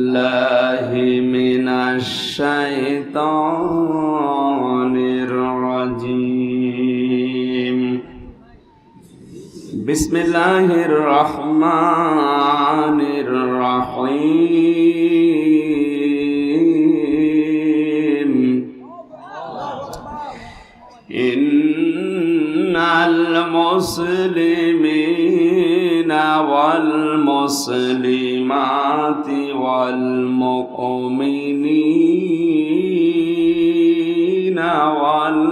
بالله من الشيطان الرجيم بسم الله الرحمن الرحيم إن المسلمين والمسلمات والمؤمنين والمؤمنات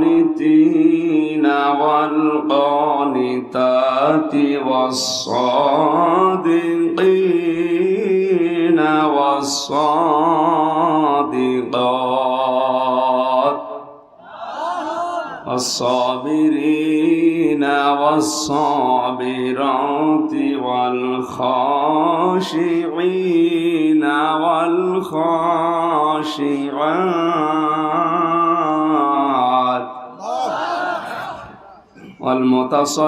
والقانتين والقانتات والصادقين والصادقات والصابرين والصابرات والخاشعين والخاشعات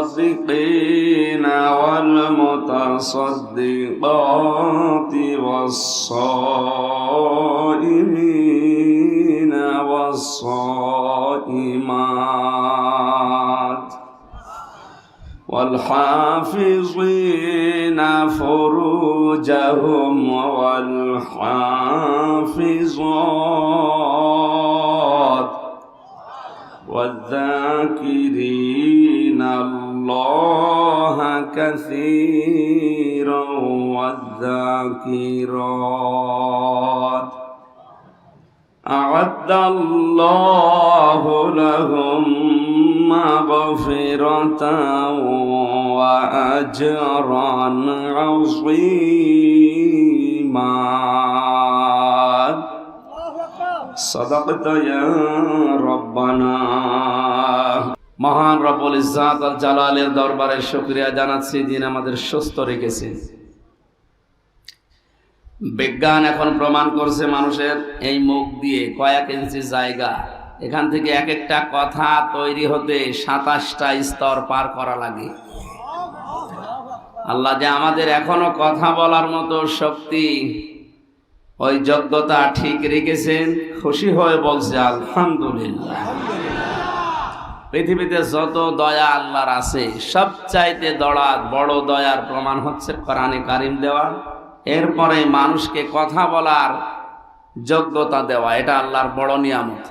والمتصدقين والمتصدقات والصائمين والصائمات والحافظين فروجهم والحافظات والذاكرين الله كثيرا والذاكرات أعد الله لهم مغفرة وأجرا عظيما صدقت يا ربنا মহান রব্বুল ইজ্জাত আল জালালের দরবারে শুকরিয়া জানাচ্ছি যিনি আমাদের সুস্থ রেখেছেন। বিজ্ঞান এখন প্রমাণ করছে মানুষের এই মুখ দিয়ে কয়েক ইঞ্চি জায়গা, এখান থেকে এক একটা কথা তৈরি হতে 27টা স্তর পার করা লাগে। আল্লাহ যে আমাদের এখনো কথা বলার মতো শক্তি, ওই যোগ্যতা ঠিক রেখেছেন, খুশি হয়ে বলছে আলহামদুলিল্লাহ। পৃথিবীতে যত দয়া আল্লাহর আছে, সবচাইতে বড় দয়ার প্রমাণ হচ্ছে কোরআনে কারিম দেওয়া, এরপরে মানুষকে কথা বলার যোগ্যতা দেওয়া। এটা আল্লাহর বড় নিয়ামত।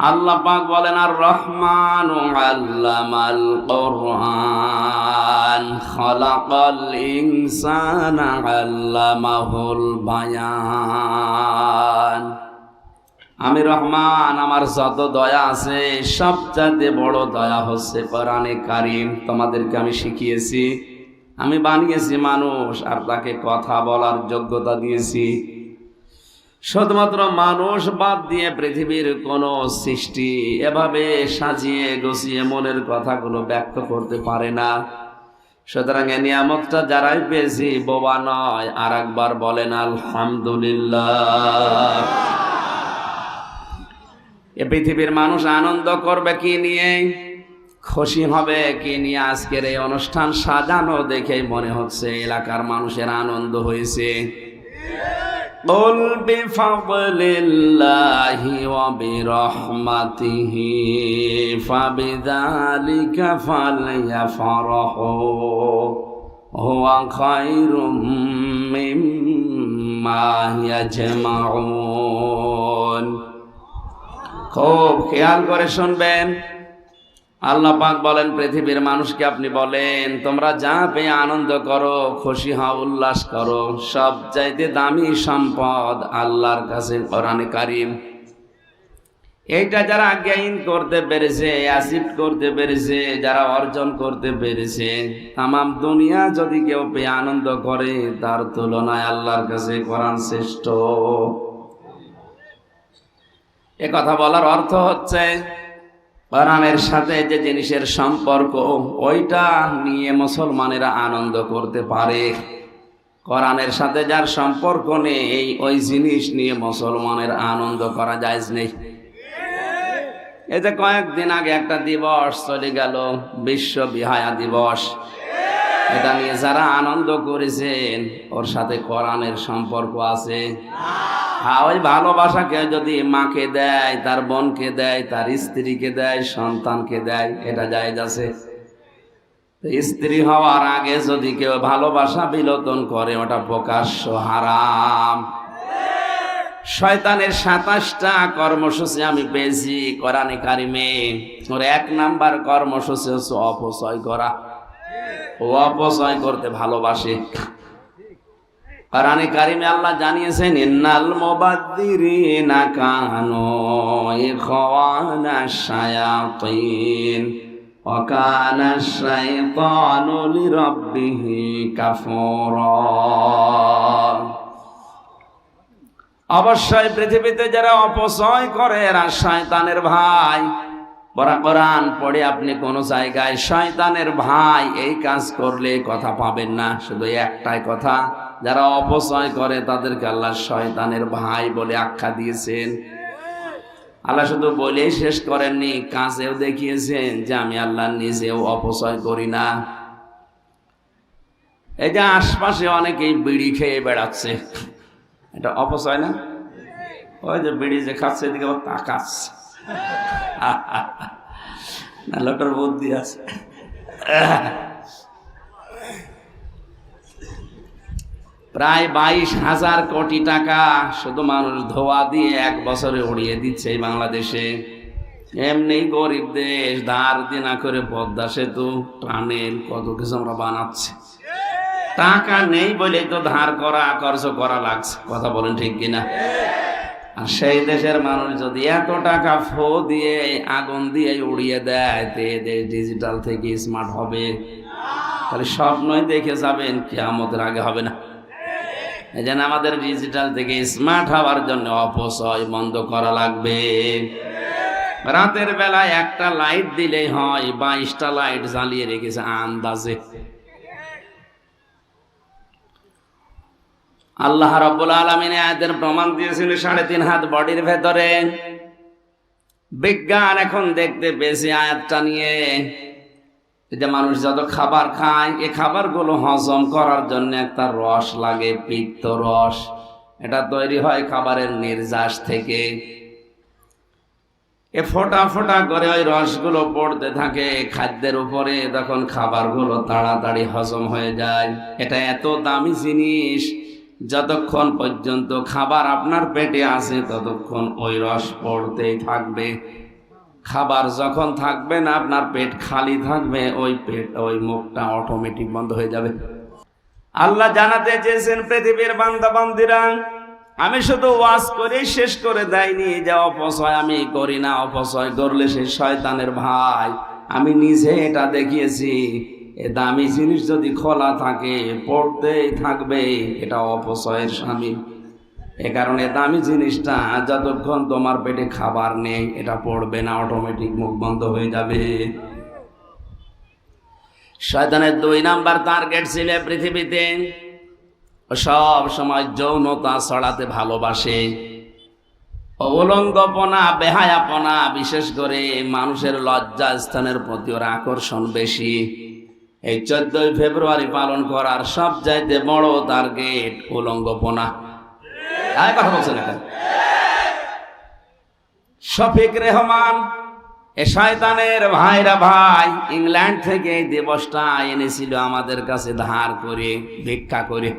আল্লাহ পাক বলেন আর রহমান আল্লামাল কোরআন খালাকাল ইনসানা আল্লামাহুল বায়ান। আমি রহমান, আমার যত দয়া আছে সবচাইতে বড় দয়া হচ্ছে কোরআনে কারিম। তোমাদেরকে আমি শিখিয়েছি, আমি বানিয়েছি মানুষ আর তাকে কথা বলার যোগ্যতা দিয়েছি। শুধুমাত্র মানুষ বাদ দিয়ে পৃথিবীর কোন সৃষ্টি এভাবে সাজিয়ে গুছিয়ে মনের কথাগুলো ব্যক্ত করতে পারে না। সুতরাং এই নিয়ামতটা যারাই পেয়েছি বোবা নয়। আর একবার বলেন আলহামদুলিল্লাহ। এ পৃথিবীর মানুষ আনন্দ করবে কি নিয়ে, খুশি হবে কি নিয়ে? আজকের এই অনুষ্ঠান সাজানো দেখে মনে হচ্ছে এলাকার মানুষের আনন্দ হয়েছে। قل بفضل الله وبرحمته فبذلك فليفرحوا هو خير مما يجمعون। খুব খেয়াল করে শুনবেন। আল্লাহ পাক বলেন পৃথিবীর মানুষকে আপনি বলেন তোমরা যা পেয়ে আনন্দ করো, খুশি হও, উল্লাস করো। সবচাইতে দামি সম্পদ আল্লাহর কাছে কোরআনে কারিম। এইটা যারা গেইন করতে পেরেছে, অ্যাচিভ করতে পেরেছে, যারা অর্জন করতে পেরেছে, তামাম দুনিয়া যদি কেউ পেয়ে আনন্দ করে, তার তুলনায় আল্লাহর কাছে কোরআন শ্রেষ্ঠ। এ কথা বলার অর্থ হচ্ছে কোরআনের সাথে যে জিনিসের সম্পর্ক, ওইটা নিয়ে মুসলমানেরা আনন্দ করতে পারে। কোরআনের সাথে যার সম্পর্ক নেই, ওই জিনিস নিয়ে মুসলমানের আনন্দ করা জায়েজ নেই। এই যে কয়েকদিন আগে একটা দিবস চলে গেল, বিশ্ব বিহায়া দিবস। এটা নিয়ে যারা আনন্দ করেছেন ওর সাথে কোরআনের সম্পর্ক আছে? হ্যাঁ, ওই ভালোবাসাকে যদি মাকে দেয়, তার বোনকে দেয়, তার স্ত্রীকে দেয়, সন্তানকে দেয়, এটা জায়েজ আছে? স্ত্রী হওয়ার আগে যদি কেউ ভালোবাসা বিলোপন করে ওটা প্রকাশ্য হারাম। শয়তানের 27টা কর্মসূচি আমি পেয়েছি কোরআনে কারিমে। ওর 1 নাম্বার কর্মসূচি হচ্ছে অপচয় করা। ও অপচয় করতে ভালোবাসে। কোরআনে কারিমে আল্লাহ জানিয়েছেন, ইন্নাল মুবাদ্দিরিনা কানু ইখওয়ানাশ শায়াতিন ওয়া কানাশ শাইতানু লিরাব্বিহি কাফুরা। অবশ্যই পৃথিবীতে যারা অপচয় করে এরা শয়তানের ভাই। পড়া কোরআন পড়ে আপনি কোন জায়গায় শয়তানের ভাই এই কাজ করলে কথা পাবেন না। শুধু একটাই কথা, যারা অপচয় করে তাদেরকে আল্লাহ শয়তানের ভাই বলে আখ্যা দিয়েছেন। আল্লাহ শুধু বলেই শেষ করেননি, কাজেও দেখিয়েছেন যে আমি আল্লাহ নিজেও অপচয় করি না। এই যে আশপাশে অনেকেই বিড়ি খেয়ে বেড়াচ্ছে, এটা অপচয় না? ওই যে বিড়ি যে খাচ্ছে এদিকে আবার তাকাচ্ছে, না লোটার বুদ্ধি আছে। প্রায় 22,000 কোটি টাকা শুধু মানুষ ধোয়া দিয়ে 1 বছরে উড়িয়ে দিচ্ছে এই বাংলাদেশে। এমনি গরিব দেশ, ধার দেনা করে পদ্মা সেতু, টানেল, কত কিছু আমরা বানাচ্ছি। টাকা নেই বলেই তো ধার করা, খরচ করা লাগছে। কথা বলেন ঠিক কিনা? আর সেই দেশের মানুষ যদি এত টাকা ফো দিয়ে, আগুন দিয়ে উড়িয়ে দেয়, দেশ ডিজিটাল থেকে স্মার্ট হবে, তাহলে স্বপ্নই দেখে যাবেন কিয়ামতের আগে হবে না। এই জন্য আমাদের ডিজিটাল থেকে স্মার্ট হওয়ার জন্য অপচয় বন্ধ করা লাগবে। রাতের বেলায় একটা লাইট দিলেই হয়, 22টা লাইট জ্বালিয়ে রেখেছে আন্দাজে। আল্লাহ রাব্বুল আলামিন আয়াতের প্রমাণ দিয়েছিল 3.5 হাত বডির ভেতরে। বিজ্ঞান এখন দেখতে পেয়েছে আয়াতটা নিয়ে যে মানুষ যত খাবার খায়, এই খাবারগুলো হজম করার জন্য একটা রস লাগে, পিত্ত রস। এটা তৈরি হয় খাবারের নির্যাস থেকে। এ ফোঁটা ফোঁটা করে ওই রসগুলো পড়তে থাকে খাদ্যের উপরে, তখন খাবারগুলো তাড়াতাড়ি হজম হয়ে যায়। এটা এত দামি জিনিস, যতক্ষণ পর্যন্ত খাবার আপনার পেটে আছে ততক্ষণ ওই রস পড়তেই থাকবে। খাবার যখন থাকবে না, আপনার পেট খালি থাকবে, ওই মুখটা অটোমেটিক বন্ধ হয়ে যাবে। আল্লাহ জানাতে চেয়েছেন পৃথিবীর বান্দা বান্দিরা, আমি শুধু ওয়াজ করে শেষ করে দেয়নি যে অপচয় আমি করি না। অপচয় করলে সে শয়তানের ভাই। আমি নিজে এটা দেখিয়েছি। এ দামি জিনিস যদি খোলা থাকে পড়তেই থাকবে, এটা অপচয়ের শামিল। এ কারণে দামি জিনিসটা যতক্ষণ তোমার পেটে খাবার নেই এটা পড়বে না, অটোমেটিক মুখ বন্ধ হয়ে যাবে। শয়তানের 2 নাম্বার টার্গেট ছিল পৃথিবীতে সব সময় যৌনতা ছড়াতে ভালোবাসে। অবলম্বপনা, বেহায়াপনা, বিশেষ করে মানুষের লজ্জা স্থানের প্রতি ওর আকর্ষণ বেশি। এই 14 ফেব্রুয়ারি পালন করার সবচাইতে বড় টার্গেট উলঙ্গপনা। কথা বলছেন এখন শফিক রেহমান, এ শয়তানের ভাইরা ভাই ইংল্যান্ড থেকে এই দিবসটা এনেছিল আমাদের কাছে ধার করে, ভিক্ষা করে।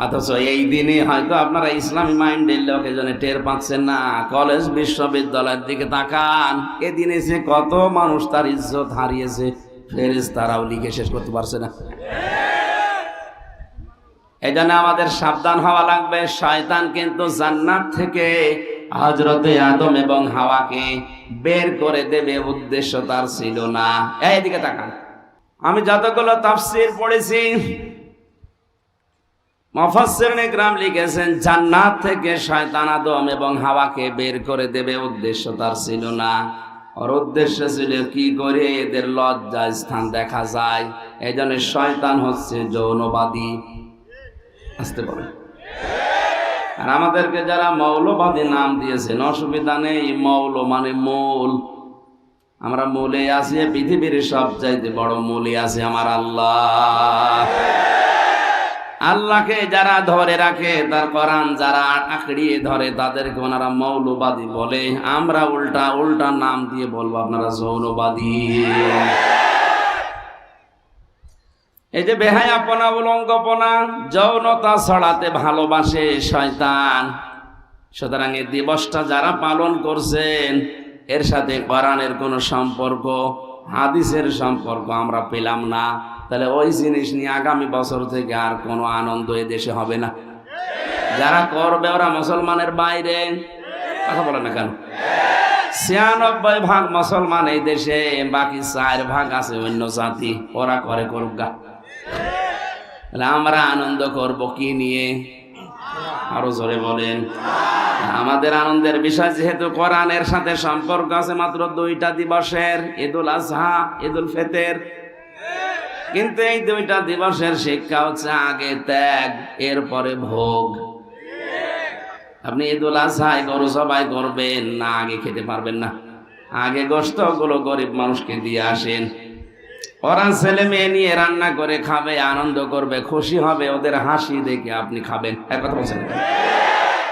অথচ এই দিনে হয়তো আপনারা ইসলামী মাইন্ডের লোক এজন্য টের পাচ্ছেন না। কলেজ বিশ্ববিদ্যালয়ের দিকে তাকান, এদিনে সে কত মানুষ তার ইজ্জত হারিয়েছে, ফেরেশতারাও লিখে শেষ করতে পারছে না। এই জন্য আমাদের সাবধান হওয়া লাগবে। শয়তান কিন্তু জান্নাত থেকে হযরতে আদম এবং হাওয়াকে বের করে দেবে, উদ্দেশ্য তার ছিল না। এইদিকে তাকান, আমি যতগুলো তাফসীর পড়েছি, মুফাসসিরিন ইকরাম লিখেছেন জান্নাত থেকে শয়তান আদম এবং হাওয়াকে বের করে দেবে, উদ্দেশ্য তার ছিল না। ওর উদ্দেশ্য ছিল কি করে এদের লজ্জা স্থান দেখা যায়। এই জন্য শয়তান হচ্ছে যৌনবাদী। আসতে পারে আর আমাদেরকে যারা মৌলবাদী নাম দিয়েছেন, অসুবিধা নেই, মৌল মানে মূল। আমরা মূলে আছি, পৃথিবীর সবচাইতে বড় মূলে আছে আমার আল্লাহ। আল্লাহকে যারা ধরে রাখে, তার কোরআন যারা আঁকড়িয়ে ধরে, তাদেরকে ওনারা মৌলবাদী বলে। আমরা উল্টা উল্টা নাম দিয়ে বলবো আপনারা যৌনবাদী। এই যে বেহায়াপনা, উলঙ্গপনা, যৌনতা ছড়াতে ভালোবাসে শয়তান। সুতরাং এই দিবসটা যারা পালন করছেন, এর সাথে কোরআনের কোনো সম্পর্ক, হাদিসের সম্পর্ক আমরা পেলাম না। তাহলে ওই জিনিস নিয়ে আগামী বছর থেকে আর কোনো আনন্দ এ দেশে হবে না। যারা করবে ওরা মুসলমানের বাইরে। কথা বলে না কেন? 96% মুসলমান এই দেশে, বাকি 4% আছে অন্য জাতি। ওরা করে করুক গা। তাহলে আমরা আনন্দ করব কি নিয়ে? আরো জোরে বলেন। আমাদের আনন্দের বিষয় যেহেতু কোরআনের সাথে সম্পর্ক আছে মাত্র 2টা দিবসের, ঈদুল আজহা, ঈদুল ফিতর। কিন্তু এই 2টা দিবসের শিক্ষা হচ্ছে আগে ত্যাগ, এরপরে ভোগ। আপনি ঈদুল আজহায় গরু জবাই করবেন না, আগে খেতে পারবেন না। আগে গোশত গুলো গরিব মানুষকে দিয়ে আসেন। ওরা ছেলে মেয়ে নিয়ে রান্না করে খাবে, আনন্দ করবে, খুশি হবে, ওদের হাসি দেখে আপনি খাবেন। এক কথা বলছেন।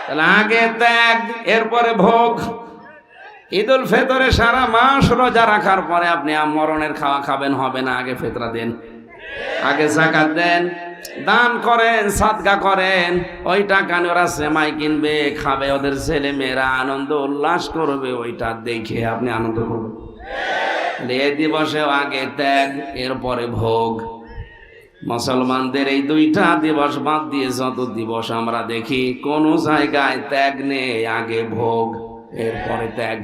তাহলে আগে ত্যাগ, এরপরে ভোগ। ঈদুল ফিতরে সারা মাস রোজা রাখার পরে আপনি মরণের খাওয়া খাবেন, হবে না। আগে ফিতরা দেন, আগে যাকাত দেন, দান করেন, সাদকা করেন। ওই টাকা নিয়ে ওরা সেমাই কিনবে, খাবে, ওদের ছেলে মেয়েরা আনন্দ উল্লাস করবে, ওইটা দেখে আপনি আনন্দ করবেন। এই দিবসেও আগে ত্যাগ, এরপরে ভোগ। মুসলমানদের এই 2টা দিবস বাদ দিয়ে যত দিবস আমরা দেখি, কোন জায়গায় ত্যাগ নেই, আগে ভোগ এরপরে ত্যাগ।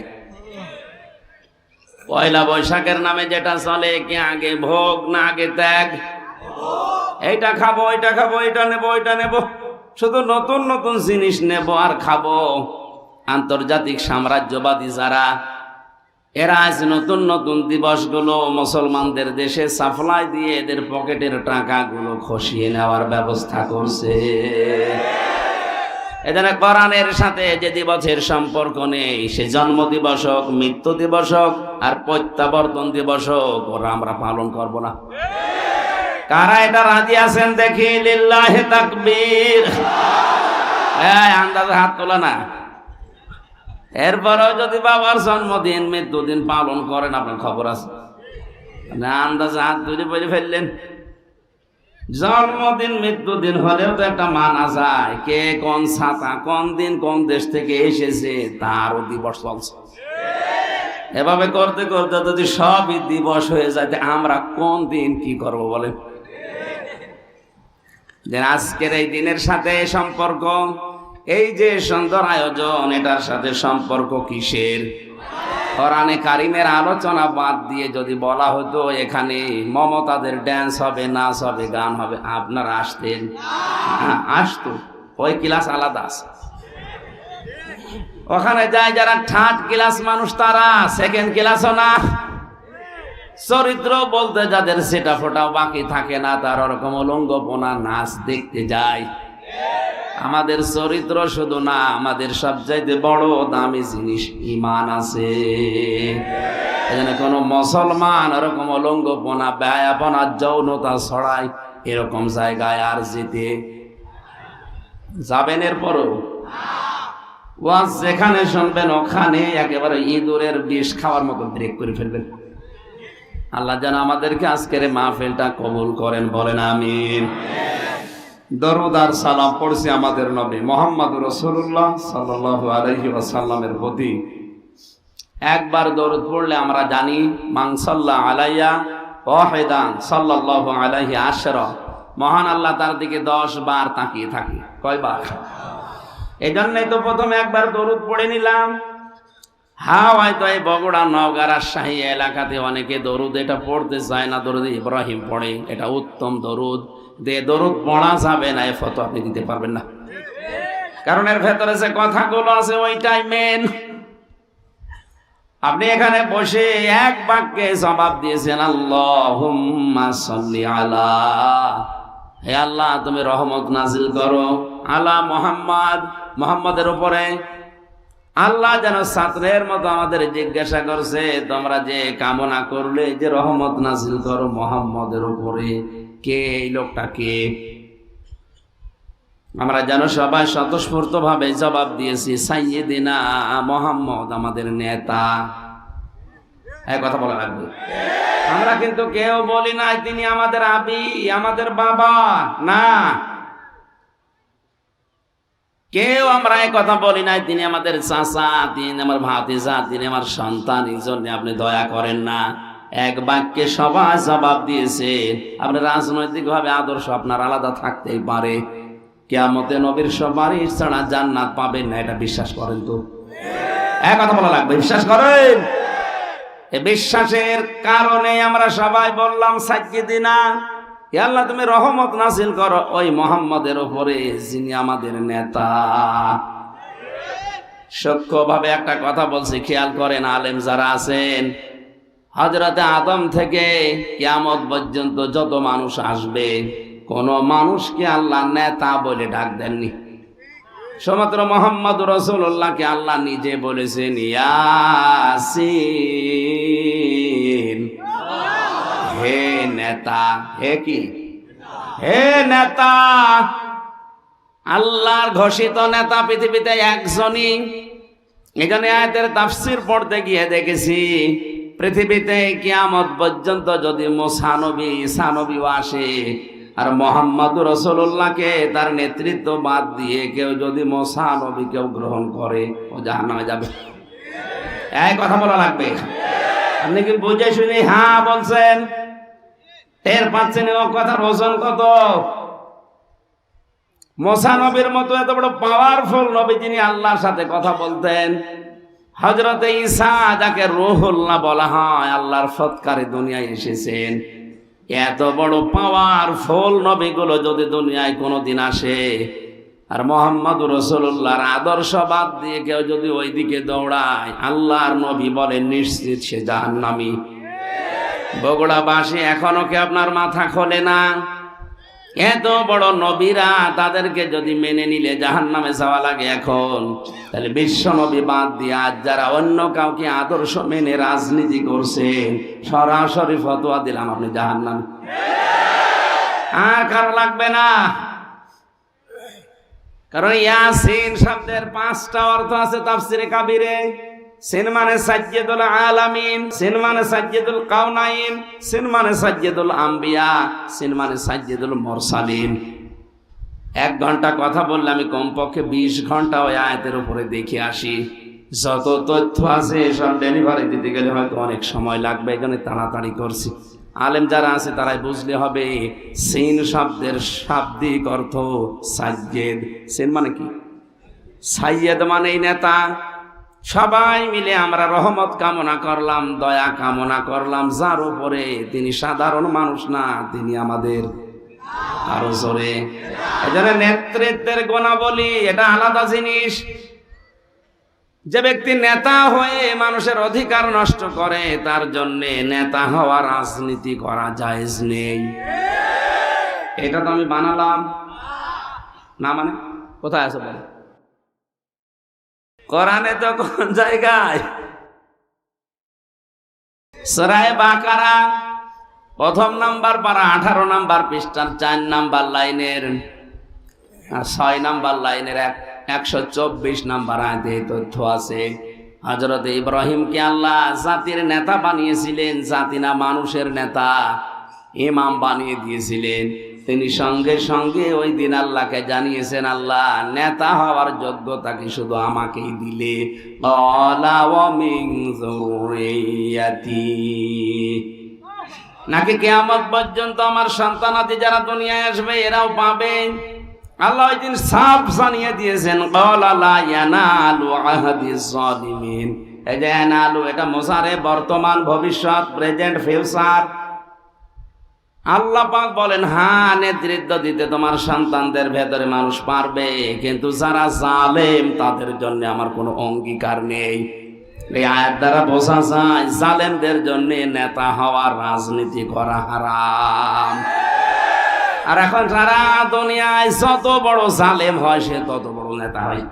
পয়লা বৈশাখের নামে যেটা চলে, কি আগে ভোগ না আগে ত্যাগ? এইটা খাবো, ওইটা খাবো, এটা নেবো, ওইটা নেবো, শুধু নতুন নতুন জিনিস নেব আর খাবো। আন্তর্জাতিক সাম্রাজ্যবাদী যারা, এরা আজ নতুন নতুন দিবসগুলো মুসলমানদের দেশে সাপ্লাই দিয়ে এদের পকেটের টাকাগুলো খসিয়ে নেওয়ার ব্যবস্থা করছে। এখানে কোরআনের সাথে যে দিবসের সম্পর্ক নেই, সে জন্ম দিবস হোক, মৃত্যু দিবস হোক, আর প্রত্যাবর্তন দিবস হোক, ওরা আমরা পালন করব না। কারা এটা রাজি আছেন দেখি? লিল্লাহি তাকবীর। আন্দাজে হাত তোলা না। এরপরেও যদি বাবার জন্মদিন, মৃত্যুদিন পালন করেন, আপনার খবর আছে না? আন্দাজে হাত তুলে বলে ফেললেন। জন্মদিন মৃত্যুদিন হলেও তো একটা মানা যায়, কে কোন ছাতা, কোন দিন কোন দেশ থেকে এসেছে, তারও দিবস চলছে। এভাবে করতে করতে যদি সবই দিবস হয়ে যায়, আমরা কোন দিন কি করব বলেন? যে আজকের এই দিনের সাথে সম্পর্ক, এই যে সুন্দর আয়োজন, এটার সাথে সম্পর্ক কিসের? কোরআনে কারিমের আলোচনা বাদ দিয়ে যদি বলা হতো এখানে মমতাদের ড্যান্স হবে, নাচ হবে, গান হবে, আপনারা আসতেন? আসতো। ওই ক্লাস আলাদা আছে। ওখানে যায় যারা থার্ড ক্লাস মানুষ, তারা সেকেন্ড ক্লাসও না। চরিত্র বলতে যাদের সেটা ফোটাও বাকি থাকে না, তার ওরকম উলঙ্গপনা নাচ দেখতে যায়। আমাদের চরিত্র শুধু না, আমাদের সবচাইতে বড় দামি জিনিস ঈমান আছে। এখানে কোন মুসলমান এরকম উলঙ্গপনা, বেহায়াপনা, যৌনতা ছড়ায় এরকম জায়গায় আর যেতে যাবেন? এরপরও ওয়াজ যেখানে শুনবেন ওখানে একেবারে ইঁদুরের বিষ খাওয়ার মতো ব্রেক করে ফেলবেন। আল্লাহ যেন আমাদেরকে আজকের মাহফিলটা কবুল করেন, বলেন আমিন। দরুদ আর সালাম পড়ছি আমাদের নবী মুহাম্মদুর রাসূলুল্লাহ সাল্লাল্লাহু আলাইহি ওয়াসাল্লামের প্রতি। একবার দরুদ পড়লে আমরা জানি, মান সাল্লা আলাইয়া ওয়াহিদান সাল্লাল্লাহু আলাইহি আশরা, মহান আল্লাহ তার দিকে 10 বার তাকিয়ে থাকে। কয়বার? এই জন্যই তো প্রথমে একবার দরুদ পড়ে নিলাম। হয়তো এই বগুড়া, নওগাঁ, রাজশাহী এলাকাতে অনেকে দরুদ এটা পড়তে চায় না, দরুদ ইব্রাহিম পড়ে, এটা উত্তম দরুদ। দরুদ পড়া যাবে না, এ ফতোয়া আপনি দিতে পারবেন না, কারণ এর ভেতরে যে কথাগুলো আছে ওইটাই মেন। আপনি এখানে বসে এক বাক্যে জবাব দিয়েছেন, আল্লাহুম্মা সাল্লি আলা, হে আল্লাহ তুমি রহমত নাজিল করো, আলা মুহাম্মদ, মুহাম্মদের উপরে। আল্লাহ যেন ছাত্রের মতো আমাদের জিজ্ঞাসা করছে, তোমরা যে কামনা করলে যে রহমত নাজিল করো মুহাম্মদের উপরে, কে এই লোকটা কে? আমরা যেন সবাই স্বতঃস্ফূর্ত ভাবে জবাব দিয়েছি, সাইয়্যিদিনা মুহাম্মদ, আমাদের নেতা। এই কথা বলা লাগবে। আমরা কিন্তু কেউ বলি নাই তিনি আমাদের আবি, আমাদের বাবা, না। কেউ আমরা এই কথা বলি নাই তিনি আমাদের চাচা, তিনি আমার ভাতিজা, তিনি আমার সন্তান, এই জন্য আপনি দয়া করেন না। এক বাক্যে সবাই জবাব দিয়েছে। আপনি রাজনৈতিক ভাবে আদর্শ আপনার আলাদা থাকতেই পারে, কিয়ামতে নবীর সুপারিশ ছাড়া জান্নাত পাবেন না, এটা বিশ্বাস করেন তো? এক কথা বলা লাগবে, বিশ্বাস করেন? এই বিশ্বাসের কারণে আমরা সবাই বললাম সাইয়্যিদিনা, হে আল্লাহ তুমি রহমত নাজিল করো ওই মুহাম্মদের উপরে যিনি আমাদের নেতা। সূক্ষ্মভাবে একটা কথা বলছি, খেয়াল করেন আলেম যারা আছেন, হযরতে আদম থেকে কিয়ামত পর্যন্ত যত মানুষ আসবে, কোন মানুষকে আল্লাহ নেতা বলে ডাক দেননি। সমগ্র মুহাম্মদ রাসূলুল্লাহকে আল্লাহ নিজে বলেছেন, ইয়াসিন, হে নেতা। হে কি? হে নেতা। আল্লাহর ঘোষিত নেতা পৃথিবীতে একজনই। এখানে আয়াতের তাফসীর পড়তে গিয়ে দেখেছি, পৃথিবীতে কিয়ামত পর্যন্ত যদি মুসা নবী, ঈসা নবীও আসে, আর মুহাম্মদ রাসূলুল্লাহকে তার নেতৃত্ব বাদ দিয়ে কেউ যদি মুসা নবী কেউ গ্রহণ করে, ও জাহান্নামে যাবে। এই কথা বলা লাগবে। আপনি কি বুঝে শুনে হ্যাঁ বলছেন? টের পাচ্ছেন ও কথার ওজন কত? মুসা নবীর মতো এত বড় পাওয়ারফুল নবী, যিনি আল্লাহর সাথে কথা বলতেন। হযরতে ঈসা, যাকে রূহুল্লাহ বলা হয়, আল্লাহর সৎকারে দুনিয়ায় এসেছেন। এত বড় পাওয়ারফুল নবীগুলো যদি দুনিয়ায় কোনোদিন আসে, আর মুহাম্মদ রাসূলুল্লাহর আদর্শ বাদ দিয়ে কেউ যদি ওইদিকে দৌড়ায়, আল্লাহর নবী বলেন নিশ্চিত সে জাহান্নামী। বগুড়াবাসী এখনো কি আপনার মাথা খোলে না? এত বড় নবীরা, তাদেরকে যদি মেনে নিলে জাহান্নামে যাওয়া লাগে এখন, তাহলে বিশ্ব নবী বাদ দিয়ে আজ যারা অন্য কাউকে আদর্শ মেনে রাজনীতি করছে, সরাসরি ফতোয়া দিলাম আপনি জাহান্নামী। আর কারো লাগবে না। কারণ ইয়াসিন শব্দের 5টা অর্থ আছে তাফসিরে কাবিরে। সিন মানে সাজ্জাদুল আলামিন, সিন মানে সাজ্জাদুল কাউনাইন, সিন মানে সাজ্জাদুল আম্বিয়া, সিন মানে সাজ্জাদুল মুরসালিন। 1 ঘন্টা কথা বললে আমি কমপক্ষে 20 ঘন্টা ওই আয়াতের উপরে দেখে আসি। যত তথ্য আছে সব ডেলিভারি দিতে গেলে হয়তো অনেক সময় লাগবে, এখানে তাড়াতাড়ি করছি। আলেম যারা আছে তারাই বুঝলে হবে, সিন শব্দের শাব্দিক অর্থ সাজ্জেদ। সিন মানে কি? সাইয়্যেদ মানে নেতা। সবাই মিলে আমরা রহমত কামনা করলাম, দয়া কামনা করলাম যার উপরে, তিনি সাধারণ মানুষ না, তিনি আমাদের আরো জোরে। এজন্য নেতৃত্বের গুণাবলী এটা আলাদা জিনিস। যে ব্যক্তি নেতা হয়ে মানুষের অধিকার নষ্ট করে, তার জন্য নেতা হওয়া রাজনীতি করা জায়েজ নেই। এটা তো আমি বানালাম না, মানে কোথায় আছে বলে? কোরআনে তো কোন জায়গায়? সূরা বাকারা 1 নাম্বার পারা 18 নাম্বার পৃষ্ঠার 4 নাম্বার লাইনের 6 নাম্বার লাইনের 124 নাম্বার আয়াতে তথ্য আছে। হযরত ইব্রাহিমকে আল্লাহ জাতির নেতা বানিয়েছিলেন, জাতি না মানুষের নেতা, ইমাম বানিয়ে দিয়েছিলেন। তিনি সঙ্গে সঙ্গে ওই দিন আল্লাহকে জানিয়েছেন, আল্লাহ নেতা হওয়ার যোগ্যতা কি শুধু আমাকেই দিলে? নাকি কিয়ামত পর্যন্ত আমার সন্তানাদি যারা দুনিয়ায় আসবে এরাও পাবে? আল্লাহ ওই দিন সাফ জানিয়ে দিয়েছেন, ক্বালা লা ইয়ানালু আহদিজ জালিমিন। এই যে ইয়ানালু, এটা মুসারে বর্তমান, ভবিষ্যৎ, প্রেজেন্ট, ফিউচার। আল্লাহ পাক বলেন, হ্যাঁ নেতৃত্ব দিতে তোমার সন্তানদের ভেতরে মানুষ পারবে, কিন্তু যারা জালেম তাদের জন্য আমার কোনো অঙ্গীকার নেই। এই আয়াত দ্বারা বোঝা যায় জালেমদের জন্য নেতা হওয়া, রাজনীতি করা হারাম। আর এখন সারা দুনিয়ায় যত বড় জালেম হয় সে তত বড় নেতা হয়।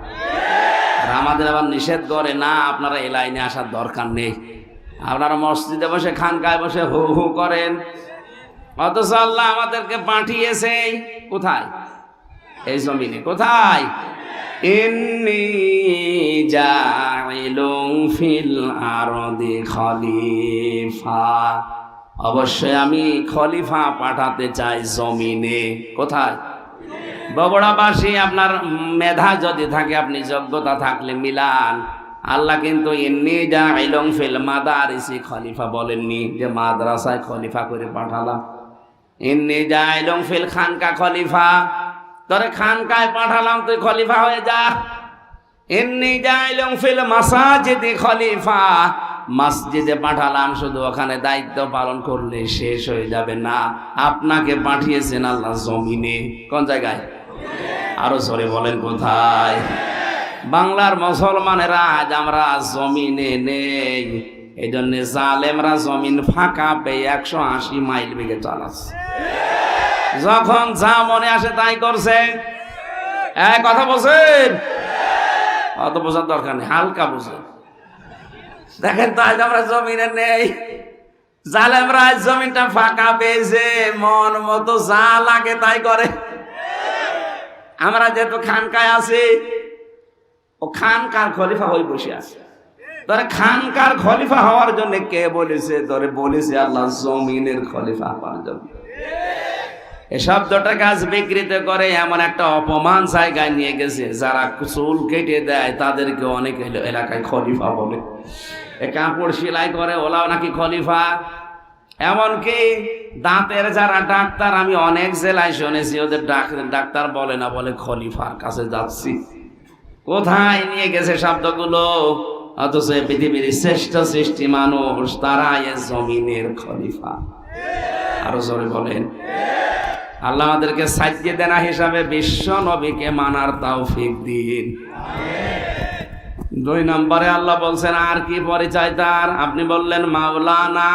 আর আমাদের আবার নিষেধ করে না, আপনারা এই লাইনে আসার দরকার নেই, আপনারা মসজিদে বসে খানকায় বসে হু হু করেন। অথচ আল্লাহ আমাদেরকে পাঠিয়েছে কোথায়? এই জমিনে। কোথায়? ইন্নী জাইলুন ফিল আরদি খলিফা, অবশ্যই আমি খলিফা পাঠাতে চাই জমিনে। কোথায়? বগুড়াবাসী, আপনার মেধা যদি থাকে, আপনি যোগ্যতা থাকলে মিলান। আল্লাহ কিন্তু ইন্নী জাইলুন ফিল মাদারিসি খলিফা বলেননি যে মাদ্রাসায় খলিফা করে পাঠালাম। ইন্নী জাইলুন ফিল খানকা খলিফা, তোরে খানকায় পাঠালাম, তুই খলিফা হয়ে যা। ইন্নী জাইলুন ফিল মাসাজিদি খলিফা, মসজিদে পাঠালাম, শুধু ওখানে দায়িত্ব পালন করলে শেষ হয়ে যাবে না, আপনাকে পাঠিয়েছেন আল্লাহ জমিনে। কোন জায়গায়? আরো জোরে বলেন কোথায়? বাংলার মুসলমানেরা আজ আমরা জমিনে নেই, এই জন্য জালেমরা জমিন ফাঁকা পেয়ে 180 মাইল বেগে চালাচ্ছে, যখন যা মনে আসে তাই করছে। এক কথা বলছেন, অত বোঝার দরকার নেই, হালকা বুঝে দেখেন তো। আজ আমরা জমিনে নেই, জালেমরা আজ জমিনটা ফাঁকা পেয়েছে, মন মতো যা লাগে তাই করে। আমরা যেহেতু খানকায় আছি, ও খানকার খলিফা হয়ে বসে আছে। ধরে খানকার খলিফা হওয়ার জন্য কে বলেছে? ধরে বলেছে আল্লাহ জমিনের খলিফা হওয়ার জন্য। এই শব্দটা গাছ বিকৃত করে এমন একটা অপমান জায়গায় নিয়ে গেছে, যারা চুল কেটে দেয় তাদেরকে অনেক এলাকায় খলিফা বলে। কাপড় সেলাই করে ওলাও নাকি খলিফা। এমনকি দাঁতের যারা ডাক্তার, আমি অনেক জেলায় শুনেছি, ওদের ডাক্তার বলে না, বলে খলিফার কাছে যাচ্ছি। কোথায় নিয়ে গেছে শব্দগুলো? অথচ পৃথিবীর শ্রেষ্ঠ সৃষ্টি মানুষ, তারা এ জমিনের খলিফা। আরো জোরে বলেন। আল্লাহ আমাদেরকে সাজ্জেদানা হিসাবে বিশ্ব নবীকে মানার তৌফিক দিন। 2 নম্বরে আল্লাহ বলছেন আর কি পরিচয় তার? আপনি বললেন মাওলানা।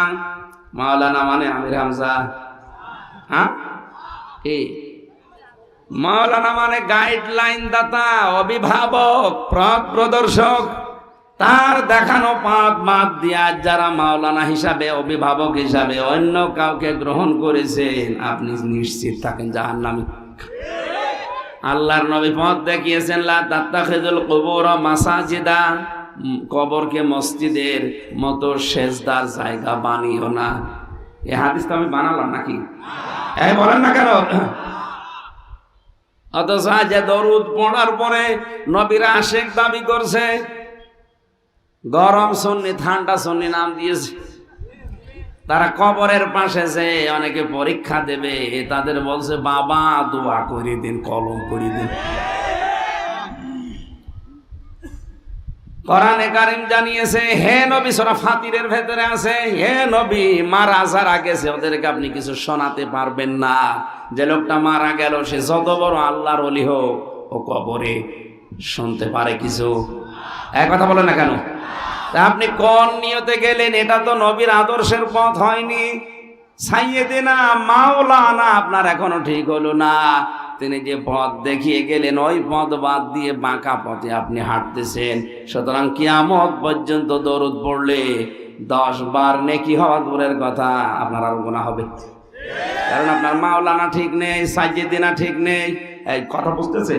মাওলানা মানে আমির হামজা। হ্যাঁ, মাওলানা মানে গাইডলাইন দাতা, অভিভাবক, পথ প্রদর্শক। তার দেখানো পথ বাদ দিয়া যারা মাওলানা হিসাবে, অভিভাবক হিসাবে অন্য কাউকে গ্রহণ করেছেন, আপনি নিশ্চিত থাকেন জাহান্নামী। আল্লাহর নবী পথ দেখিয়েছেন, লা তাত্তাখিযুল কুবুর মাসাজিদা, কবরকে মসজিদের মতো সেজদার জায়গা বানিও না। এই হাদিস তো আমি বানালাম নাকি? এই বলেন না কেন? অথচ যে দরুদ পড়ার পরে নবীর আশিক দাবি করছে, গরম সুন্নি ঠান্ডা সুন্নি নাম দিয়েছে। তারা কবরের পাশে যে অনেকে পরীক্ষা দেবে, তাদের বলছে বাবা দোয়া করে দিন, কলম করে দিন। কোরআনে কারীম জানিয়েছে, হে নবী, সূরা ফাতিরের ভেতরে আছে, হে নবী, মারা যারা গেছে ওদেরকে আপনি কিছু শোনাতে পারবেন না। যে লোকটা মারা গেল সে যত বড় আল্লাহর ওলি হোক, ও কবরে শুনতে পারে কিছু। এক কথা বলেন না কেন? আপনি কোন নিয়তে গেলেন? এটা তো নবীর আদর্শের পথ হয়নি। সাইয়েদেনা মাওলানা আপনার এখনো ঠিক হলো না। তিনি যে পথ দেখিয়ে গেলেন, ওই পথ বাদ দিয়ে বাঁকা পথে আপনি হাঁটতেছেন। সুতরাং কিয়ামত পর্যন্ত দরুদ পড়লে 10 বার নেকি হওয়া দূরের কথা, আপনার আর গুনাহ হবে। কারণ আপনার মাওলানা ঠিক নেই, সাইয়েদেনা ঠিক নেই। এই কথা বুঝতেছে?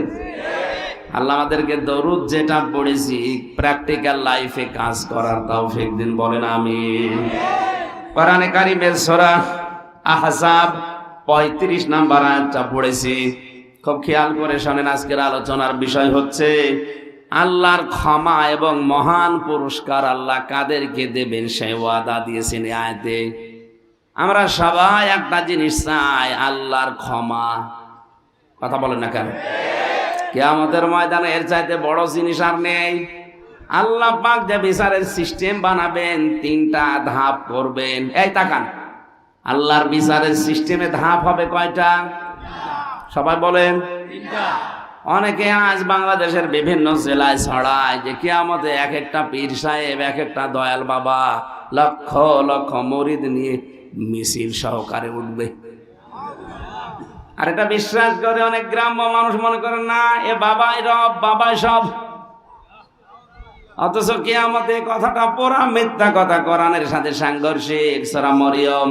আল্লাহ আমাদেরকে দরুদ যেটা পড়েছি প্র্যাকটিক্যাল লাইফে কাজ করার তৌফিক দিন, বলেন আমিন। কোরআনে কারীমের সূরা আহজাব 35 নম্বর আয়াতটা পড়েছি, খুব খেয়াল করে শোনেন। আজকের আলোচনার বিষয় হচ্ছে আল্লাহর ক্ষমা এবং মহান পুরস্কার আল্লাহ কাদেরকে দেবেন সেই ওয়াদা দিয়েছেন এই আয়াতে। আমরা সবাই একটা জিনিস চাই, আল্লাহর ক্ষমা। কথা বলেন না কেন? কিয়ামতের ময়দানে এর চাইতে বড় জিনিস আর নেই। আল্লাহ পাক যে বিচারের সিস্টেম বানাবেন, 3টা ধাপ করবেন। এই তাকান, আল্লাহর বিচারের সিস্টেমে ধাপ হবে কয়টা? সবাই বলেন। 3টা। অনেকে আজ বাংলাদেশের বিভিন্ন জেলায় ছড়ায় যে কিয়ামতে এক একটা পীর সাহেব, এক একটা দয়াল বাবা লক্ষ লক্ষ মুরিদ নিয়ে মিছিল সহকারে উঠবে। আর এটা বিশ্বাস করে অনেক গ্রাম্য মানুষ, মনে করে না এ বাবাই রব, বাবাই সব। অথচ কিয়ামতে কথাটা পুরা মিথ্যা কথা, কোরআনের সাথে সাংঘর্ষিক। সূরা মরিয়ম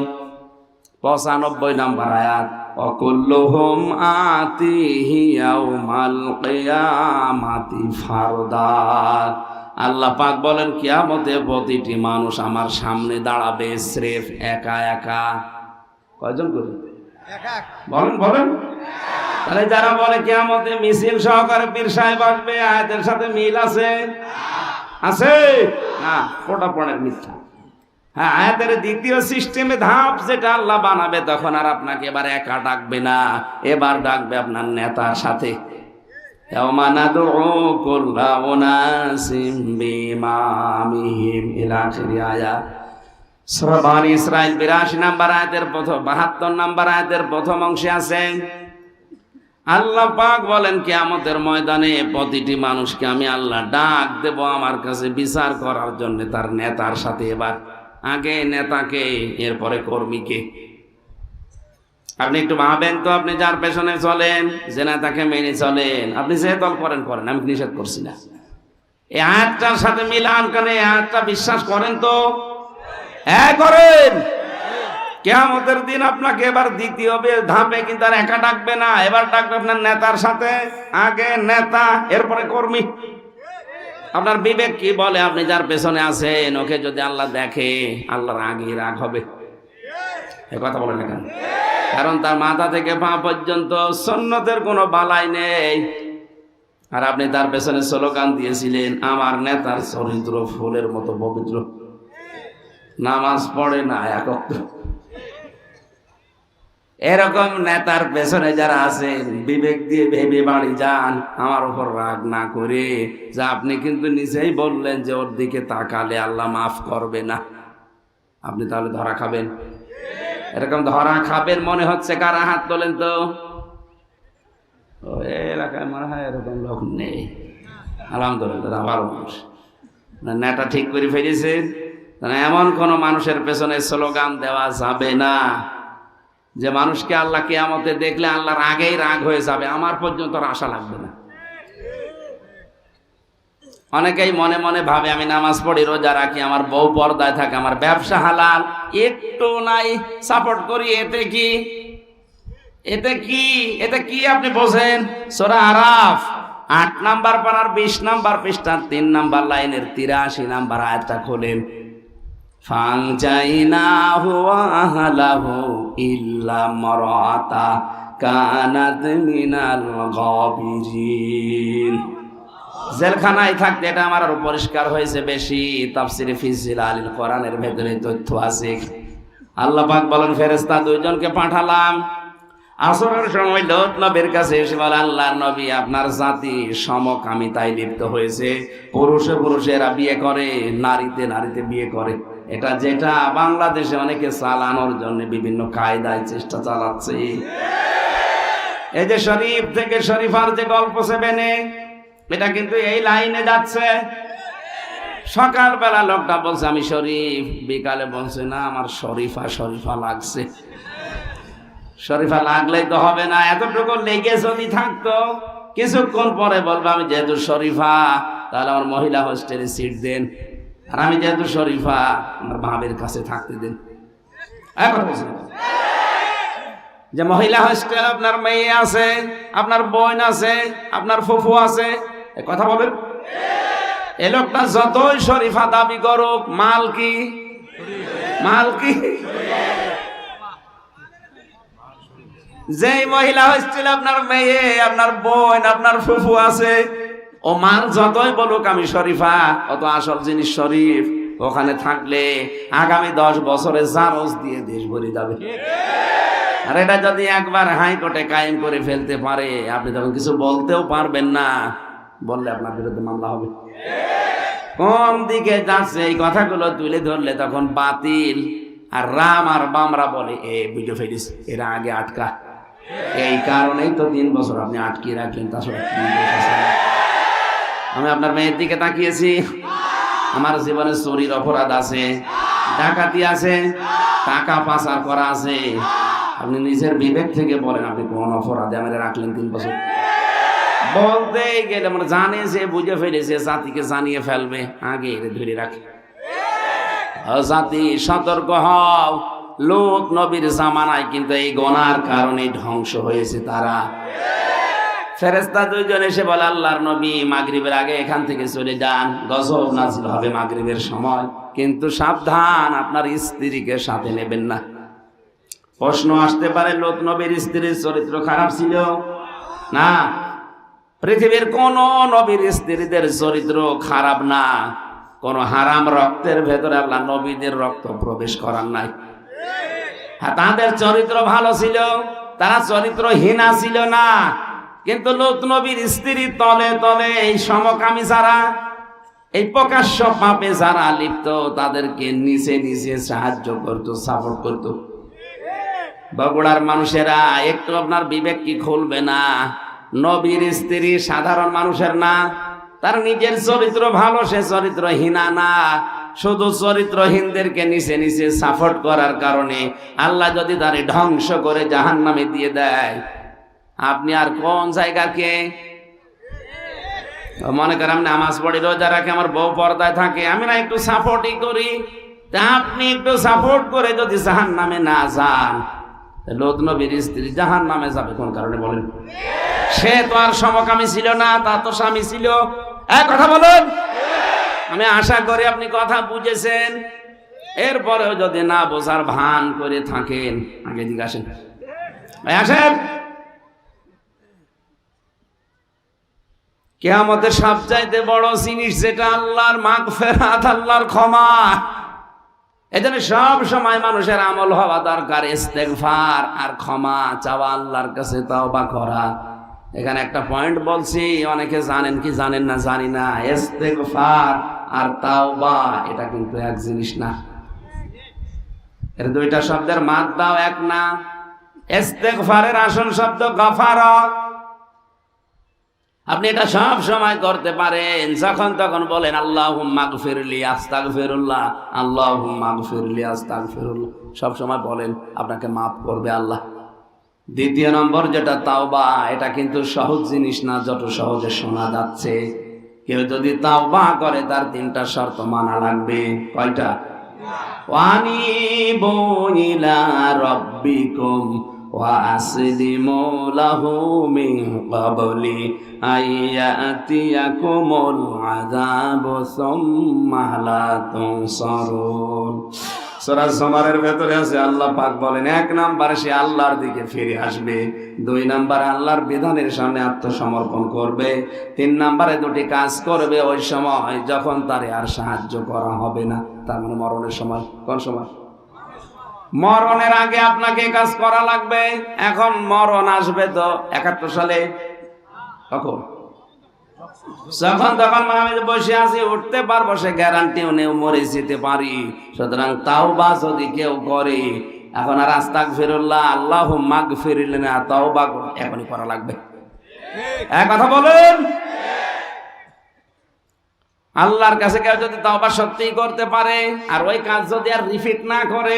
95 নম্বর আয়াত, অকুল্লুহুম আতিহি ইয়াউমাল কিয়ামাতি ফারদা। আল্লাহ পাক বলেন কিয়ামতে প্রতিটি মানুষ আমার সামনে দাঁড়াবে স্রেফ একা একা। কয়জন করে বলেন বলেন? তাহলে যারা বলে কিয়ামতে মিছিল সহকারে পীর সাহেব আসবে, আয়াতের সাথে মিল আছে? আছে না, ফোটা পড়ের মিথ্যা। হ্যাঁ, আয়াতের দ্বিতীয় সিস্টেমে ধাপ যেটা আল্লাহ বানাবে, তখন আর আপনাকে এবার একা ডাকবে না, এবার ডাকবে আপনার নেতার সাথে। ইয়াওমা নাদউ কুল্লা উনাসিম বিইমামিহিম ইলা আখিরি আয়াত। সূরা বনী ইসরাঈল 82 নম্বর আয়াতের 72 নম্বর আয়াতের প্রথম অংশে আছে আল্লাহ পাক বলেন কিয়ামতের ময়দানে প্রতিটি মানুষকে আমি আল্লাহ ডাক দেব আমার কাছে বিচার করার জন্য তার নেতার সাথে। এবার আগে নেতাকে, এরপরে কর্মীকে। আপনি একটু ভাবেন তো, আপনি যার পেছনে চলেন, যে নেতাকে মেনে চলেন, আপনি যে দল করেন করেন, আমি নিষেধ করছি না। এই আয়াতটার সাথে মিলান কেন? এই আয়াতটা বিশ্বাস করেন তো? হ্যাঁ করেন। কিয়ামতের দিন আপনাকে এবার দ্বিতীয় ধাপে কিন্তু আর একা ডাকবে না, এবার ডাকবে আপনার নেতার সাথে। আগে নেতা, এরপরে কর্মী। আপনার বিবেক কি বলে? আপনি যার পেছনে আছেন ওকে যদি আল্লাহ দেখে, আল্লাহর আগে রাগ হবে। এ কথা বলেন না কেন? কারণ তার মাথা থেকে পা পর্যন্ত সুন্নতের কোনো বালাই নেই। আর আপনি তার পেছনে স্লোগান দিয়েছিলেন, আমার নেতার চরিত্র ফুলের মতো পবিত্র, নামাজ পড়ে না এক ওয়াক্ত। এরকম নেতার পেছনে যারা আছেন, বিবেক দিয়ে ভেবে বাড়ি যান, আমার উপর রাগ না করে। যা আপনি কিন্তু নিজেই বললেন যে ওর দিকে তাকালে আল্লাহ মাফ করবে না, আপনি তাহলে ধরা খাবেন। এরকম ধরা খাবেন মনে হচ্ছে কারা? হাত তোলেন তো। ওই এলাকায় মনে হয় এরকম লোক নেই, আলহামদুলিল্লাহ, ভালো মানুষ। নেতা ঠিক করে ফেলেছেন। এমন কোন মানুষের পেছনে স্লোগান দেওয়া যাবে না যে মানুষকে আল্লাহ কিয়ামতে দেখলে আল্লাহর আগেই রাগ হয়ে যাবে, আমার পর্যন্ত আশা লাগবে না। অনেকেই মনে মনে ভাবে আমি নামাজ পড়ি, রোজা রাখি, আমার বউ পর্দায় থাকে, আমার ব্যবসা হালাল, একটু নাই সাপোর্ট করি, এতে কি? এতে কি? এতে কি আপনি বোঝেন? সূরা আরাফ 8 নাম্বার পারার 20 নাম্বার পৃষ্ঠার 3 নাম্বার লাইনের 83 নাম্বার আয়াতটা খোলেন। ফাংজাইনাহু ওয়া আহলাহু ইল্লা মারাতা কানাত মিনাল গাবিরিন। জেলখানায় থাকতে এটা আমার আরো পরিষ্কার হয়েছে বেশি। তাফসিরে ফি জিলালিল কোরআনের ভেতরে তথ্য আছে। আল্লাহ পাক বলেন ফেরেশতা দুইজনকে পাঠালাম। আসরের সময় লোত নবীর কাছে এসে বলে, আল্লাহর নবী, আপনার জাতি সমকামিতায় লিপ্ত হয়েছে। পুরুষে পুরুষেরা বিয়ে করে, নারীতে নারীতে বিয়ে করে। এটা যেটা বাংলাদেশে অনেকে চালানোর জন্য বিভিন্ন কায়দায় চেষ্টা চালাচ্ছে। এই যে শরীফ থেকে শরীফার যে গল্প সেবেনে, এটা কিন্তু এই লাইনে যাচ্ছে। সকালবেলা লোকটা বলছে আমি শরীফ, বিকালে বলছে না আমার শরীফা শরীফা লাগছে। শরীফা লাগলেই তো হবে না, এতটুকু লেগে যদি থাকতো, কিছুক্ষণ পরে বলবো আমি যেহেতু শরীফা তাহলে আমার মহিলা হোস্টেলে সিট দেন, আর আমি যেহেতু শরীফা আমার ভাবের কাছে থাকতে দেন। যে মহিলা হোস্টেল আপনার মেয়ে আছে, আপনার বোন আছে, আপনার ফুফু আছে, কথা বলেন। এ লোকটা যতই শরীফা দাবি করুক, মাল কি? মাল কি? যে মহিলা হোস্টেল আপনার মেয়ে, আপনার বোন, আপনার ফুফু আছে, ও মাল যতই বলুক আমি শরীফা, অত আসল জিনিস শরীফ। ওখানে থাকলে আগামী 10 বছরে জারজ দিয়ে দেশ ভরে যাবে। আর এটা যদি একবার হাইকোর্টে কায়েম করে ফেলতে পারে, আপনি তখন কিছু বলতেও পারবেন না, বললে আপনার বিরুদ্ধে মামলা হবে। কোন দিকে যাচ্ছে এই কথাগুলো তুলে ধরলে তখন বাতিল আর রাম আর বামরা বলে এ বুঝে ফেলিস, এরা আগে আটকা। এই কারণেই তো 3 বছর আপনি আটকিয়ে রাখলেন। তাছাড়া আমি আপনার মেয়ের দিকে তাকিয়েছি, আমার জীবনে চুরির অপরাধ আছে, ডাকাতি আছে, টাকা পাচার করা আছে, আপনি নিজের বিবেক থেকে বলেন, আপনি কোন অপরাধে আমাদের রাখলেন 3 বছর? বলতে গেলে মানে জানে যে বুঝে ফেলেছে, জাতিকে জানিয়ে ফেলবে, আগে এর ধরে রাখে। জাতি সতর্ক হও, লূত নবীর জামানায় কিন্তু এই গুনার কারণে ধ্বংস হয়েছে তারা। ফেরেশতা 2 জন এসে বলে, আল্লাহর নবী মাগরিবের আগে এখান থেকে চলে যান, গজব নাযিল হবে মাগরিবের সময়, কিন্তু সাবধান আপনার স্ত্রীকে সাথে নেবেন না। প্রশ্ন আসতে পারে, লূত নবীর স্ত্রীর চরিত্র খারাপ ছিল না? পৃথিবীর কোন নবীর স্ত্রীদের চরিত্র খারাপ না। কোন হারাম রক্তের ভেতরে আল্লাহ নবীদের রক্ত প্রবেশ করার নাই। হ্যাঁ, তাদের চরিত্র ভালো ছিল, তারা চরিত্রহীনা ছিল না। কিন্তু লূত নবীর স্ত্রী তলে তলে এই সমকামী যারা, এই প্রকাশ্য পাপে যারা লিপ্ত, তাদেরকে নিচে নিচে সাহায্য করত, সাপোর্ট করত। বগুড়ার মানুষেরা একটু আপনার বিবেক কি খুলবে না? নবীর স্ত্রী সাধারণ মানুষের না, তার নিজের চরিত্র ভালো, সে চরিত্রহীনা না। শুধু চরিত্রহীনদেরকে নিচে নিচে সাপোর্ট করার কারণে আল্লাহ যদি তারে ধ্বংস করে জাহান্নামে দিয়ে দেয়, আপনি আর কোন জায়গার কে? মনে করেন আমি নামাজ পড়ি, রোজা রাখি, আমার বউ পর্দায় থাকে, আমি না একটু সাপোর্টই করি, তা আপনি একটু সাপোর্ট করে যদি জাহান্নামে না যান, লূত নবীর স্ত্রী জাহান্নামে যাবে কোন কারণে বলেন? সে তো আর সমকামী ছিল না, তার তো স্বামী ছিল। এক কথা বলুন। আমি আশা করি আপনি কথা বুঝেছেন। এরপরেও যদি না বোঝার ভান করে থাকেন, আগে দিকে আসেন, আসেন। কিয়ামতের সবচাইতে বড় জিনিস যেটা আল্লাহর মাগফিরাত, আল্লাহর ক্ষমা। এজন্য সব সময় মানুষের আমল হওয়া দরকার ইস্তেগফার আর ক্ষমা চাওয়া, আল্লাহর কাছে তওবা করা। এখানে একটা পয়েন্ট বলছি, অনেকে জানেন কি জানেন না জানি না, ইস্তেগফার আর তাওবা এটা কিন্তু এক জিনিস না। এর 2টা শব্দের মাদ্দাও এক না। ইস্তেগফারের আসল শব্দ গাফারা। আপনি এটা সব সময় করতে পারেন, যখন তখন বলেন আল্লাহুম্মা গফিরলি আস্তাগফিরুল্লাহ, আল্লাহুম্মা গফিরলি আস্তাগফিরুল্লাহ, সব সময় বলেন, আপনাকে মাফ করবে আল্লাহ। 2 নম্বর যেটা তাওবা, এটা কিন্তু সহজ জিনিস না যত সহজে শোনা যাচ্ছে। কেউ যদি তাওবা করে তার 3টা শর্ত মানা লাগবে। কয়টা? ওয়ানিবু ইলা রাব্বিকুম ওয়া আসলিমু লাহু মিন ক্বাবলি আইয়াতিয়াকুমুল আযাবু সুম্মা লা তুনসারুন। সূরা জুমারের ভেতরে আছে, আল্লাহ পাক বলেন 1 নম্বরে সে আল্লাহর দিকে ফিরে আসবে, 2 নম্বরে আল্লাহর বিধানের সামনে আত্মসমর্পণ করবে, 3 নম্বরে 2টি কাজ করবে ওই সময় যখন তারে আর সাহায্য করা হবে না। তার মানে মরণের সময়। কোন সময়? মরণের আগে আপনাকে কাজ করা লাগবে। এখন মরণ আসবে তো 71 সালে, কখন? যখন তখন আমি বসে আছি, উঠতে পারবো, সে গ্যারান্টিও নেই, মরে যেতে পারি। সুতরাং তাওবা যদি কেউ করে, এখন আর আস্তাগফিরুল্লাহ আল্লাহুম্মা গফিরলি না, তাওবা এখনই করা লাগবে। এক কথা বলুন। আল্লাহর কাছে কেউ যদি তাওবা সত্যিই করতে পারে, আর ওই কাজ যদি আর রিপিট না করে,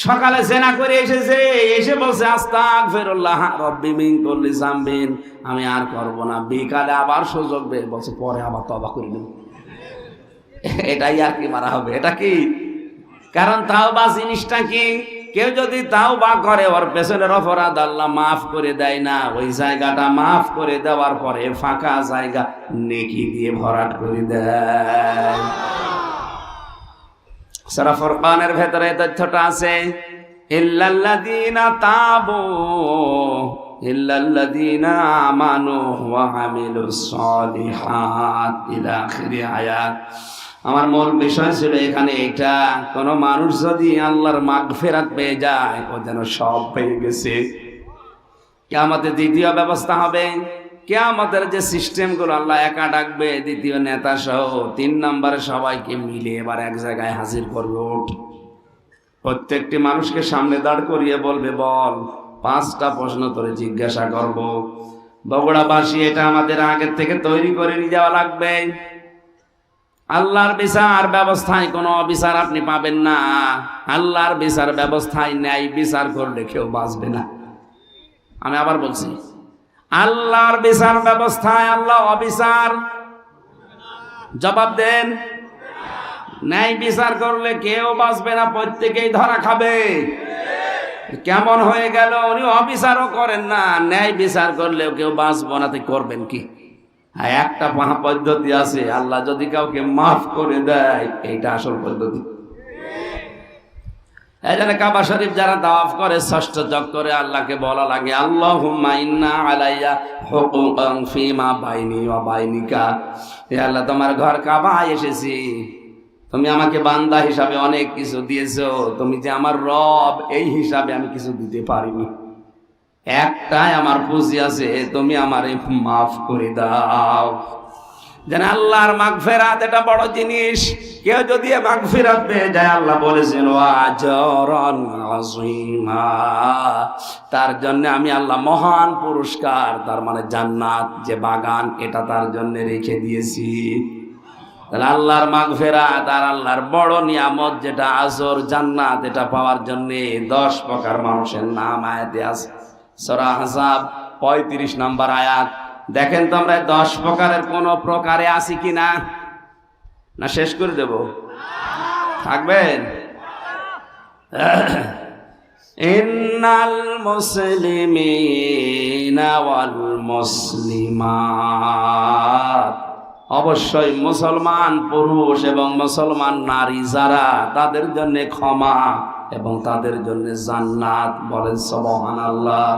সকালে জেনা করে এসেছে, এসে বলছে আস্তাগফিরুল্লাহ রাব্বি মিন কুল্লি যামবিন, আমি আর করব না, বিকালে আবার সুযোগ বের, বলছে পরে আবার তওবা করে নেব। এটাই আর কি মারা হবে? এটা কি? কারণ তাওবা জিনিসটা কি? কেউ যদি তাওবা করে, ওর পেছনের অপরাধ আল্লাহ মাফ করে দেয় না, ওই জায়গাটা মাফ করে দেওয়ার পরে ফাঁকা জায়গা নেকি দিয়ে ভরাট করে দেয়। সূরা ফুরকানের ভেতরে তথ্যটা আছে, ইল্লাল্লাযীনা তাবু ইল্লাল্লাযীনা আমানু ওয়া আমিলুস সালিহাত ইলা আখিরি আয়াত। আমার মূল বিষয় ছিল এখানে এটা, কোন মানুষ যদি আল্লাহর মাগফিরাত পেয়ে যায়, ও যেন সব পেয়ে গেছে। কিয়ামতের 2য় ব্যবস্থা হবে, কিয়ামতের যে সিস্টেমগুলো আল্লাহ একা ডাকবে, 2য় নেতা সহ, 3 নম্বরে সবাইকে মিলে এবার এক জায়গায় হাজির করবে। ওঠ, প্রত্যেকটি মানুষকে সামনে দাঁড় করিয়ে বলবে, বল 5টা প্রশ্ন তোরে জিজ্ঞাসা করব। বগুড়াবাসী, এটা আমাদের আগের থেকে তৈরি করে নিয়ে যাওয়া লাগবে। আল্লাহর বিচার ব্যবস্থায় কোনো অবিচার আপনি পাবেন না। আল্লাহর বিচার ব্যবস্থায় ন্যায় বিচার করলে কেউ বাঁচবে না। আমি আবার বলছি, আল্লাহর বিচার ব্যবস্থায় আল্লাহ অবিচার, জবাব দেন, ন্যায় বিচার করলে কেউ বাঁচবে না, প্রত্যেকেই ধরা খাবে। কেমন হয়ে গেল, উনি অবিচারও করেন না, ন্যায় বিচার করলেও কেউ বাঁচবো না, তাই করবেন কি? হ্যাঁ, একটা পদ্ধতি আছে, আল্লাহ যদি কাউকে মাফ করে দেয়, এইটা আসল পদ্ধতি। এই জন্য কাবা শরীফ যারা তাওয়াফ করে, ষষ্ঠ চক্করে আল্লাহকে বলা লাগে, আল্লাহুম্মা ইন্না আলাইয়া হুকুকান ফীমা বাইনি ওয়া বাইনিকা। হে আল্লাহ, তোমার ঘর কাবায় এসেছি, তুমি আমাকে বান্দা হিসাবে অনেক কিছু দিয়েছো, তুমি যে আমার রব এই হিসাবে আমি কিছু দিতে পারিনি। একটাই আমার পুঁজি আছে, তুমি আমারে মাফ করে দাও। যেন আল্লাহর মাগফিরাত এটা বড় জিনিস। কেউ যদি মাগফিরাত পেয়ে যায়, আল্লাহ বলেছেন আজরান আযীমা, তার জন্য আমি আল্লাহ মহান পুরস্কার, তার মানে জান্নাত যে বাগান, এটা তার জন্য রেখে দিয়েছি। তাহলে আল্লাহর মাগফিরাত আর আল্লাহর বড় নিয়ামত যেটা আজর, জান্নাত, এটা পাওয়ার জন্য 10 প্রকার মানুষের নাম আয়াতে আছে। সূরা আহজাব 35 নম্বর আয়াত। দেখেন তো আমরা 10 প্রকারের কোন প্রকারে আছি কিনা, না শেষ করে দেব? থাকবেন? ইন্নাল মুসলিমিনা ওয়াল মুসলিমাত, অবশ্যই মুসলমান পুরুষ এবং মুসলমান নারী যারা, তাদের জন্য ক্ষমা এবং তাদের জন্য জান্নাত। বলেন সুবহানাল্লাহ।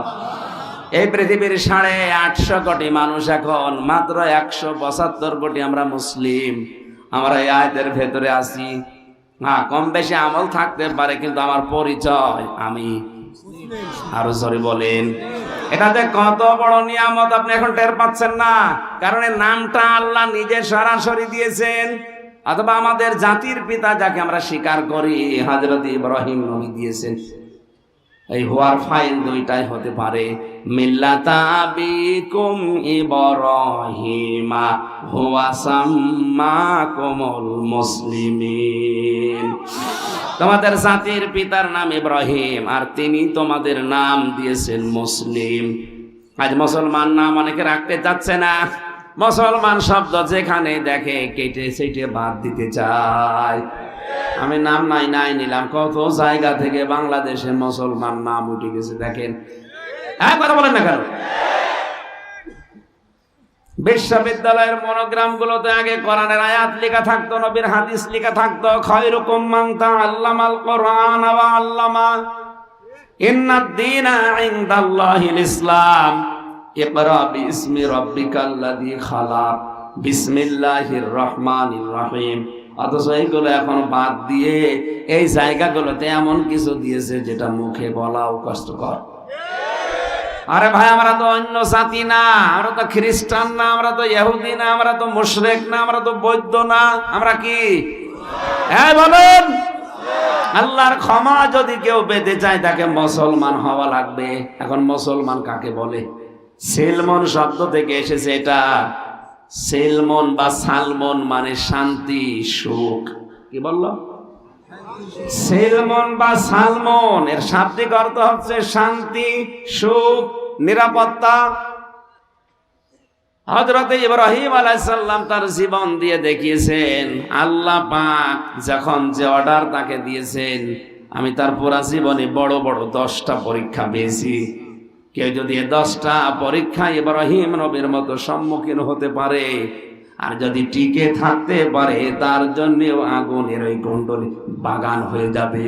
এই পৃথিবীর 850 কোটি মানুষ, এখন মাত্র 175 কোটি আমরা মুসলিম। আমরা এই আয়াতের ভেতরে আছি। হ্যাঁ, কম বেশি আমল থাকতে পারে, কিন্তু আমার পরিচয় আমি। আরো জোরে বলেন। এটাতে কত বড় নিয়ামত আপনি এখন টের পাচ্ছেন না, কারণ এই নামটা আল্লাহ নিজে সরাসরি দিয়েছেন, অথবা আমাদের জাতির পিতা যাকে আমরা স্বীকার করি, হযরত ইব্রাহিম নবী দিয়েছেন। এই হওয়ার ফাইল দুইটাই হতে পারে, মিল্লাতা আবিকুম ইব্রাহিমা হুয়া সাম্মাকুমুল মুসলিমিন। তোমাদের জাতির পিতার নাম ইব্রাহিম, আর তিনি তোমাদের নাম দিয়েছেন মুসলিম। আজ মুসলমান নাম অনেকে রাখতে চাচ্ছে না। মুসলমান শব্দ যেখানে দেখে কেটে সেটে বাদ দিতে চায়। আমি নাম নাই নিলাম, কত জায়গা থেকে বাংলাদেশে মুসলমান নাম উঠে গেছে। দেখেন, কথা বলেন না কেন? বিশ্ববিদ্যালয়ের মনোগ্রাম গুলোতে আগে কোরআনের আয়াত লেখা থাকতো, নবীর হাদিস লেখা থাকতো, খায়রুকুম মান তাআল্লামাল কোরআন ওয়া আল্লামা, ইন্নাদ দীনা ইনদাল্লাহিল ইসলাম, ইকরা বিইসমি রাব্বিকাল্লাযী খালাক, বিসমিল্লাহির রহমানির রহিম। অথচ এইগুলো এখন বাদ দিয়ে এই জায়গাগুলোতে এমন কিছু দিয়েছে যেটা মুখে বলাও কষ্টকর। আরে ভাই, আমরা তো অন্য জাতি না, আমরা তো খ্রিস্টান না, আমরা তো ইহুদি না, আমরা তো মুশরিক না, আমরা তো বৌদ্ধ না, আমরা কি? হ্যাঁ বলেন। আল্লাহর ক্ষমা যদি কেউ পেতে চায়, তাকে মুসলমান হওয়া লাগবে। এখন মুসলমান কাকে বলে? সিলমন শব্দ থেকে এসেছে এটা। সেলমন বা সালমন মানে শান্তি, সুখ। কি বললো? সেলমন বা সালমন এর শাব্দিক অর্থ হচ্ছে শান্তি, সুখ, নিরাপত্তা। হযরত ইব্রাহিম আলাইহিস সালাম তার জীবন দিয়ে দেখিয়েছেন, আল্লাহ পাক যখন যে অর্ডার তাকে দিয়েছেন, আমি তার পুরা জীবনে বড় বড় 10টা পরীক্ষা পেয়েছি। কেউ যদি 10টা পরীক্ষা ইব্রাহিম নবীর মতো সম্মুখীন হতে পারে, আর যদি টিকে থাকতে পারে, তার জন্য আগুনের ওই কুণ্ডলী বাগান হয়ে যাবে।